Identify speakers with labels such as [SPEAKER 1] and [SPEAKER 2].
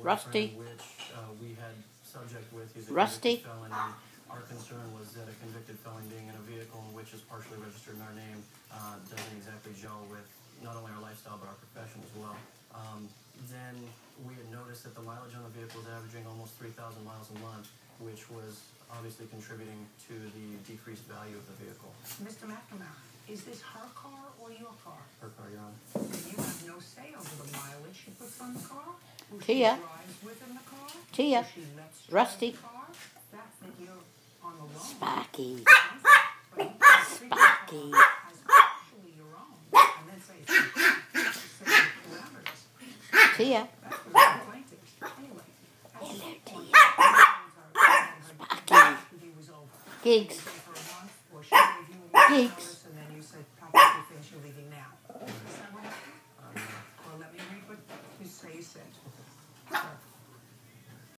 [SPEAKER 1] Rusty.
[SPEAKER 2] Which we had subject with. He's a
[SPEAKER 1] Rusty.
[SPEAKER 2] convicted felon. Our concern was that a convicted felon being in a vehicle in which is partially registered in our name doesn't exactly gel with not only our lifestyle but our profession as well. Then we had noticed that the mileage on the vehicle was averaging almost 3,000 miles a month, which was obviously contributing to the decreased value of the vehicle.
[SPEAKER 3] Mr. McNamara, is this her car or your car?
[SPEAKER 2] Her car, Your Honor.
[SPEAKER 3] And you have no say over the mileage she puts on the car? Who she
[SPEAKER 1] Tia.
[SPEAKER 3] drives with in the car?
[SPEAKER 1] Tia.
[SPEAKER 3] Who she lets drive
[SPEAKER 1] Rusty.
[SPEAKER 3] the car? That's that you're on the loan.
[SPEAKER 1] Sparky.
[SPEAKER 3] But you can treat the car
[SPEAKER 1] Sparky.
[SPEAKER 3] as actually your own, and then say it's say the parameters.
[SPEAKER 1] Tia.
[SPEAKER 3] That's what the plaintiff. Anyway, at this point,
[SPEAKER 1] Sparky.
[SPEAKER 3] the review was over.
[SPEAKER 1] Gigs.